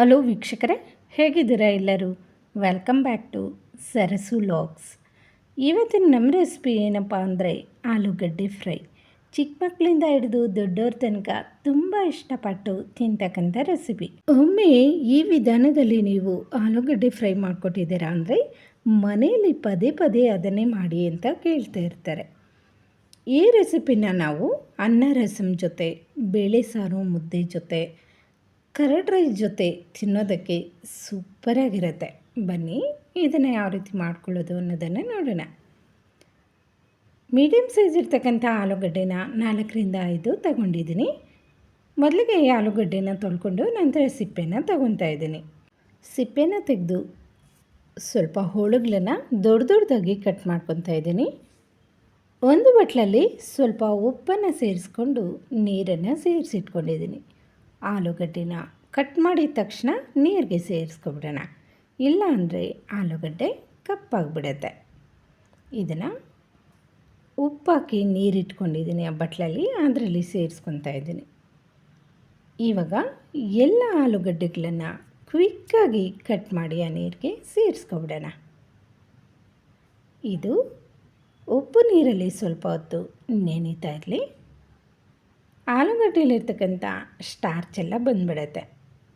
Hello ವೀಕ್ಷಕರೇ, ಹೇಗಿದ್ದೀರಾ ಎಲ್ಲರೂ? Welcome back to Sarasu logs. ಇವತ್ತಿನ ನಮ್ಮ ರೆಸಿಪಿ ಏನಪ್ಪ ಅಂದರೆ ಆಲೂಗಡ್ಡೆ ಫ್ರೈ. ಚಿಕ್ಕ ಮಕ್ಕಳಿಂದ ಹಿಡಿದು ದೊಡ್ಡವ್ರ ತನಕ ತುಂಬ ಇಷ್ಟಪಟ್ಟು ತಿಂತಕ್ಕಂಥ ರೆಸಿಪಿ. ಒಮ್ಮೆ ಈ ವಿಧಾನದಲ್ಲಿ ನೀವು ಆಲೂಗಡ್ಡೆ ಫ್ರೈ ಮಾಡಿಕೊಟ್ಟಿದ್ದೀರಾ ಅಂದರೆ ಮನೆಯಲ್ಲಿ ಪದೇ ಪದೇ ಅದನ್ನೇ ಮಾಡಿ ಅಂತ ಕೇಳ್ತಾ ಇರ್ತಾರೆ. ಈ ರೆಸಿಪಿನ ನಾವು ಅನ್ನ ರಸಮ್ ಜೊತೆ, ಬೇಳೆ ಸಾರು ಮುದ್ದೆ ಜೊತೆ, ಕರ್ಡ್ ರೈಸ್ ಜೊತೆ ತಿನ್ನೋದಕ್ಕೆ ಸೂಪರಾಗಿರುತ್ತೆ. ಬನ್ನಿ ಇದನ್ನು ಯಾವ ರೀತಿ ಮಾಡ್ಕೊಳ್ಳೋದು ಅನ್ನೋದನ್ನು ನೋಡೋಣ. ಮೀಡಿಯಮ್ ಸೈಜ್ ಇರ್ತಕ್ಕಂಥ ಆಲೂಗಡ್ಡೆನ 4ರಿಂದ 5 ತಗೊಂಡಿದ್ದೀನಿ. ಮೊದಲಿಗೆ ಈ ಆಲೂಗಡ್ಡೆನ ತೊಳ್ಕೊಂಡು ನಂತರ ಸಿಪ್ಪೆನ ತೊಗೊತಾ ಇದ್ದೀನಿ. ಸಿಪ್ಪೆನ ತೆಗೆದು ಸ್ವಲ್ಪ ಹೋಳುಗಳನ್ನು ದೊಡ್ಡದಾಗಿ ಕಟ್ ಮಾಡ್ಕೊತಾ ಇದ್ದೀನಿ. ಒಂದು ಬಟ್ಲಲ್ಲಿ ಸ್ವಲ್ಪ ಉಪ್ಪನ್ನು ಸೇರಿಸ್ಕೊಂಡು ನೀರನ್ನು ಸೇರಿಸಿಟ್ಕೊಂಡಿದ್ದೀನಿ. ಆಲೂಗಡ್ಡೆನ ಕಟ್ ಮಾಡಿದ ತಕ್ಷಣ ನೀರಿಗೆ ಸೇರಿಸ್ಕೊಬಿಡೋಣ, ಇಲ್ಲ ಅಂದರೆ ಆಲೂಗಡ್ಡೆ ಕಪ್ಪಾಗಿಬಿಡುತ್ತೆ. ಇದನ್ನು ಉಪ್ಪಾಕಿ ನೀರಿಟ್ಕೊಂಡಿದ್ದೀನಿ ಆ ಬಟ್ಲಲ್ಲಿ, ಅದರಲ್ಲಿ ಸೇರಿಸ್ಕೊತಾ ಇದ್ದೀನಿ. ಇವಾಗ ಎಲ್ಲ ಆಲೂಗಡ್ಡೆಗಳನ್ನು ಕ್ವಿಕ್ಕಾಗಿ ಕಟ್ ಮಾಡಿ ಆ ನೀರಿಗೆ ಸೇರಿಸ್ಕೊಬಿಡೋಣ. ಇದು ಉಪ್ಪು ನೀರಲ್ಲಿ ಸ್ವಲ್ಪ ಹೊತ್ತು ನೆನೀತಾ ಇರಲಿ. ಆಲೂಗಡ್ಡೆಯಲ್ಲಿರ್ತಕ್ಕಂಥ ಸ್ಟಾರ್ಚ್ ಎಲ್ಲ ಬಂದುಬಿಡುತ್ತೆ.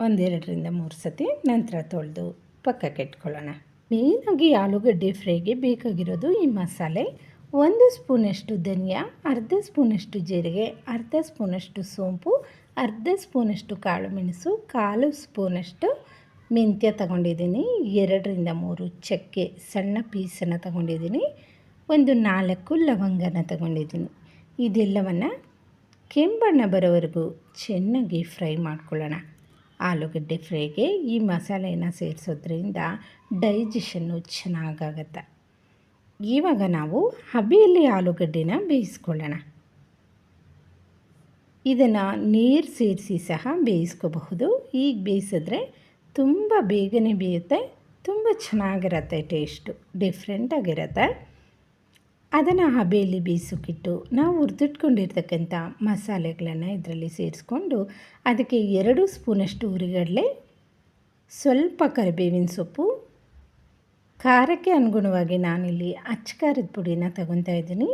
1-2ರಿಂದ 3 ಸತಿ ನಂತರ ತೊಳೆದು ಪಕ್ಕಕ್ಕೆ ಇಟ್ಕೊಳ್ಳೋಣ. ಮೇಯ್ನಾಗಿ ಆಲೂಗಡ್ಡೆ ಫ್ರೈಗೆ ಬೇಕಾಗಿರೋದು ಈ ಮಸಾಲೆ. 1 ಸ್ಪೂನಷ್ಟು ಧನಿಯಾ, ಅರ್ಧ ಸ್ಪೂನಷ್ಟು ಜೀರಿಗೆ, ಅರ್ಧ ಸ್ಪೂನಷ್ಟು ಸೋಂಪು, ಅರ್ಧ ಸ್ಪೂನಷ್ಟು ಕಾಳು ಮೆಣಸು, 1/4 ಸ್ಪೂನಷ್ಟು ಮೆಂತ್ಯ ತಗೊಂಡಿದ್ದೀನಿ, 2ರಿಂದ 3 ಚಕ್ಕೆ ಸಣ್ಣ ಪೀಸನ್ನು ತಗೊಂಡಿದ್ದೀನಿ, 4 ಲವಂಗನ ತಗೊಂಡಿದ್ದೀನಿ. ಇದೆಲ್ಲವನ್ನು ಕೆಂಬಣ್ಣ ಬರೋವರೆಗೂ ಚೆನ್ನಾಗಿ ಫ್ರೈ ಮಾಡ್ಕೊಳ್ಳೋಣ. ಆಲೂಗಡ್ಡೆ ಫ್ರೈಗೆ ಈ ಮಸಾಲೆಯನ್ನು ಸೇರಿಸೋದ್ರಿಂದ ಡೈಜೆಷನ್ನು ಚೆನ್ನಾಗಾಗತ್ತೆ. ಇವಾಗ ನಾವು ಹಬೆಯಲ್ಲಿ ಆಲೂಗಡ್ಡೆನ ಬೇಯಿಸ್ಕೊಳ್ಳೋಣ. ಇದನ್ನು ನೀರು ಸೇರಿಸಿ ಸಹ ಬೇಯಿಸ್ಕೋಬಹುದು. ಈಗ ಬೇಯಿಸಿದ್ರೆ ತುಂಬ ಬೇಗನೆ ಬೇಯುತ್ತೆ, ತುಂಬ ಚೆನ್ನಾಗಿರುತ್ತೆ, ಟೇಸ್ಟು ಡಿಫ್ರೆಂಟಾಗಿರುತ್ತೆ. ಅದನ್ನು ಹಬೆಯಲ್ಲಿ ಬೇಯಿಸೋಕ್ಕಿಟ್ಟು ನಾವು ಹುರಿದಿಟ್ಕೊಂಡಿರ್ತಕ್ಕಂಥ ಮಸಾಲೆಗಳನ್ನು ಇದರಲ್ಲಿ ಸೇರಿಸ್ಕೊಂಡು ಅದಕ್ಕೆ 2 ಸ್ಪೂನಷ್ಟು ಹುರಿಗಡಲೆ, ಸ್ವಲ್ಪ ಕರಿಬೇವಿನ ಸೊಪ್ಪು, ಖಾರಕ್ಕೆ ಅನುಗುಣವಾಗಿ ನಾನಿಲ್ಲಿ ಅಚ್ಚ ಖಾರದ ಪುಡಿನ ತಗೊತಾ ಇದ್ದೀನಿ.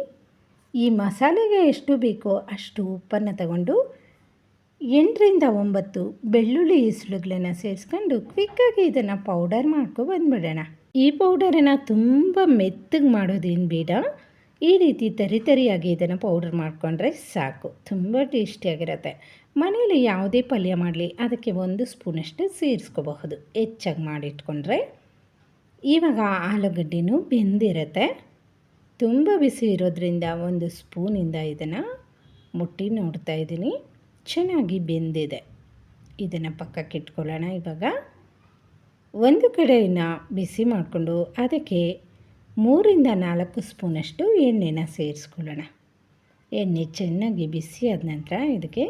ಈ ಮಸಾಲೆಗೆ ಎಷ್ಟು ಬೇಕೋ ಅಷ್ಟು ಉಪ್ಪನ್ನು ತಗೊಂಡು 8ರಿಂದ 9 ಬೆಳ್ಳುಳ್ಳಿ ಈಸಳುಗಳನ್ನು ಸೇರಿಸ್ಕೊಂಡು ಕ್ವಿಕ್ಕಾಗಿ ಇದನ್ನು ಪೌಡರ್ ಬಂದುಬಿಡೋಣ. ಈ ಪೌಡರನ್ನು ತುಂಬ ಮೆತ್ತಗೆ ಮಾಡೋದೇನು ಬೇಡ, ಈ ರೀತಿ ತರಿಯಾಗಿ ಇದನ್ನು ಪೌಡರ್ ಮಾಡಿಕೊಂಡ್ರೆ ಸಾಕು, ತುಂಬ ಟೇಸ್ಟಿಯಾಗಿರುತ್ತೆ. ಮನೇಲಿ ಯಾವುದೇ ಪಲ್ಯ ಮಾಡಲಿ ಅದಕ್ಕೆ 1 ಸ್ಪೂನಷ್ಟು ಸೇರಿಸ್ಕೋಬಹುದು, ಹೆಚ್ಚಾಗಿ ಮಾಡಿಟ್ಕೊಂಡ್ರೆ. ಇವಾಗ ಆಲೂಗಡ್ಡೆನೂ ಬೆಂದಿರುತ್ತೆ, ತುಂಬ ಬಿಸಿ ಇರೋದ್ರಿಂದ 1 ಸ್ಪೂನಿಂದ ಇದನ್ನು ಮುಟ್ಟಿ ನೋಡ್ತಾ ಇದ್ದೀನಿ. ಚೆನ್ನಾಗಿ ಬೆಂದಿದೆ. ಇದನ್ನು ಪಕ್ಕಕ್ಕೆ ಇಟ್ಕೊಳ್ಳೋಣ. ಇವಾಗ ಒಂದು ಕಡೆಯನ್ನು ಬಿಸಿ ಮಾಡಿಕೊಂಡು ಅದಕ್ಕೆ 3ರಿಂದ 4 ಸ್ಪೂನಷ್ಟು ಎಣ್ಣೆನ ಸೇರಿಸ್ಕೊಳ್ಳೋಣ. ಎಣ್ಣೆ ಚೆನ್ನಾಗಿ ಬಿಸಿ ಆದ ನಂತರ ಇದಕ್ಕೆ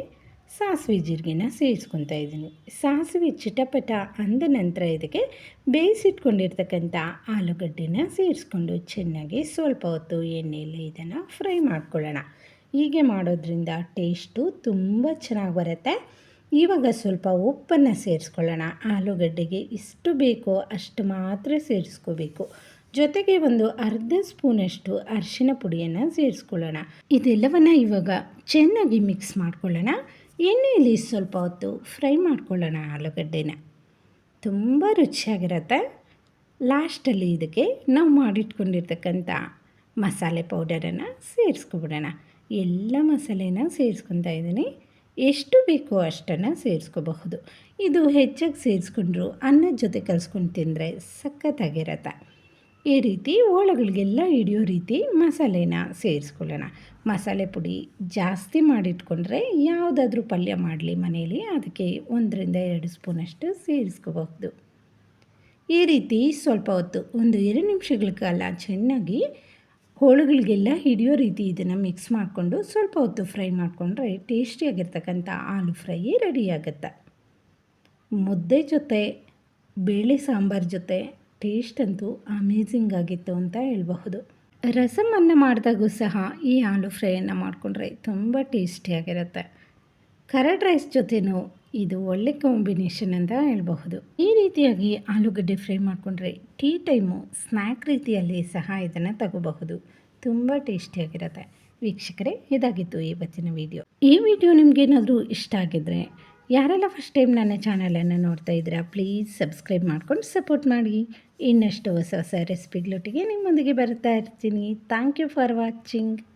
ಸಾಸಿವೆ ಜೀರಿಗೆನ ಸೇರಿಸ್ಕೊತಾ ಇದ್ದೀನಿ. ಸಾಸಿವೆ ಚಿಟಪಟ ಅಂದ ನಂತರ ಇದಕ್ಕೆ ಬೇಯಿಸಿಟ್ಕೊಂಡಿರ್ತಕ್ಕಂಥ ಆಲೂಗಡ್ಡೆನ ಸೇರಿಸ್ಕೊಂಡು ಚೆನ್ನಾಗಿ ಸ್ವಲ್ಪ ಹೊತ್ತು ಎಣ್ಣೆಯಲ್ಲಿ ಇದನ್ನು ಫ್ರೈ ಮಾಡ್ಕೊಳ್ಳೋಣ. ಹೀಗೆ ಮಾಡೋದ್ರಿಂದ ಟೇಸ್ಟು ತುಂಬ ಚೆನ್ನಾಗಿ ಬರುತ್ತೆ. ಇವಾಗ ಸ್ವಲ್ಪ ಉಪ್ಪನ್ನು ಸೇರಿಸ್ಕೊಳ್ಳೋಣ. ಆಲೂಗಡ್ಡೆಗೆ ಎಷ್ಟು ಬೇಕೋ ಅಷ್ಟು ಮಾತ್ರ ಸೇರಿಸ್ಕೋಬೇಕು. ಜೊತೆಗೆ ಒಂದು ಅರ್ಧ ಸ್ಪೂನಷ್ಟು ಅರಿಶಿನ ಪುಡಿಯನ್ನು ಸೇರಿಸ್ಕೊಳ್ಳೋಣ. ಇದೆಲ್ಲವನ್ನು ಇವಾಗ ಚೆನ್ನಾಗಿ ಮಿಕ್ಸ್ ಮಾಡ್ಕೊಳ್ಳೋಣ. ಎಣ್ಣೆಯಲ್ಲಿ ಸ್ವಲ್ಪ ಹೊತ್ತು ಫ್ರೈ ಮಾಡ್ಕೊಳ್ಳೋಣ ಆಲೂಗಡ್ಡೆನ, ತುಂಬ ರುಚಿಯಾಗಿರುತ್ತೆ. ಲಾಸ್ಟಲ್ಲಿ ಇದಕ್ಕೆ ನಾವು ಮಾಡಿಟ್ಕೊಂಡಿರ್ತಕ್ಕಂಥ ಮಸಾಲೆ ಪೌಡರನ್ನು ಸೇರಿಸ್ಕೊಬಿಡೋಣ. ಎಲ್ಲ ಮಸಾಲೆನ ಸೇರಿಸ್ಕೊತಾ ಇದ್ದೀನಿ. ಎಷ್ಟು ಬೇಕೋ ಅಷ್ಟನ್ನು ಸೇರಿಸ್ಕೋಬಹುದು. ಇದು ಹೆಚ್ಚಾಗಿ ಸೇರಿಸ್ಕೊಂಡ್ರು ಅನ್ನದ ಜೊತೆ ಕಲಿಸ್ಕೊಂಡು ತಿಂದರೆ ಸಖತ್ತಾಗಿರುತ್ತೆ. ಈ ರೀತಿ ಹೋಳುಗಳಿಗೆಲ್ಲ ಹಿಡಿಯೋ ರೀತಿ ಮಸಾಲೆನ ಸೇರಿಸ್ಕೊಳ್ಳೋಣ. ಮಸಾಲೆ ಪುಡಿ ಜಾಸ್ತಿ ಮಾಡಿಟ್ಕೊಂಡ್ರೆ ಯಾವುದಾದ್ರೂ ಪಲ್ಯ ಮಾಡಲಿ ಮನೆಯಲ್ಲಿ ಅದಕ್ಕೆ 1ರಿಂದ 2 ಸ್ಪೂನಷ್ಟು ಸೇರಿಸ್ಕೋಬಹುದು. ಈ ರೀತಿ ಸ್ವಲ್ಪ ಹೊತ್ತು 1-2 ನಿಮಿಷಗಳ ಕಾಲ ಚೆನ್ನಾಗಿ ಹೋಳುಗಳಿಗೆಲ್ಲ ಹಿಡಿಯೋ ರೀತಿ ಇದನ್ನು ಮಿಕ್ಸ್ ಮಾಡಿಕೊಂಡು ಸ್ವಲ್ಪ ಹೊತ್ತು ಫ್ರೈ ಮಾಡಿಕೊಂಡ್ರೆ ಟೇಸ್ಟಿಯಾಗಿರ್ತಕ್ಕಂಥ ಆಲೂ ಫ್ರೈ ರೆಡಿಯಾಗುತ್ತೆ. ಮುದ್ದೆ ಜೊತೆ, ಬೇಳೆ ಸಾಂಬಾರು ಜೊತೆ ಟೇಸ್ಟ್ ಅಂತೂ ಅಮೇಝಿಂಗ್ ಆಗಿತ್ತು ಅಂತ ಹೇಳಬಹುದು. ರಸಮನ್ನು ಮಾಡಿದಾಗೂ ಸಹ ಈ ಆಲೂ ಫ್ರೈಯನ್ನು ಮಾಡಿಕೊಂಡ್ರೆ ತುಂಬ ಟೇಸ್ಟಿಯಾಗಿರುತ್ತೆ. ಕರ್ಡ್ ರೈಸ್ ಜೊತೆನೂ ಇದು ಒಳ್ಳೆ ಕಾಂಬಿನೇಷನ್ ಅಂತ ಹೇಳಬಹುದು. ಈ ರೀತಿಯಾಗಿ ಆಲೂಗಡ್ಡೆ ಫ್ರೈ ಮಾಡಿಕೊಂಡ್ರೆ ಟೀ ಟೈಮು ಸ್ನ್ಯಾಕ್ ರೀತಿಯಲ್ಲಿ ಸಹ ಇದನ್ನು ತಗೋಬಹುದು. ತುಂಬ ಟೇಸ್ಟಿಯಾಗಿರುತ್ತೆ. ವೀಕ್ಷಕರೇ, ಇದಾಗಿತ್ತು ಇವತ್ತಿನ ವಿಡಿಯೋ. ಈ ವಿಡಿಯೋ ನಿಮಗೇನಾದರೂ ಇಷ್ಟ ಆಗಿದ್ದರೆ, ಯಾರೆಲ್ಲ ಫಸ್ಟ್ ಟೈಮ್ ನನ್ನ ಚಾನಲನ್ನು ನೋಡ್ತಾ ಇದ್ದೀರಾ, ಪ್ಲೀಸ್ ಸಬ್ಸ್ಕ್ರೈಬ್ ಮಾಡ್ಕೊಂಡು ಸಪೋರ್ಟ್ ಮಾಡಿ. ಇನ್ನಷ್ಟು ಹೊಸ ಹೊಸ ರೆಸಿಪಿಗಳೊಟ್ಟಿಗೆ ನಿಮ್ಮೊಂದಿಗೆ ಬರ್ತಾ ಇರ್ತೀನಿ. Thank you for watching.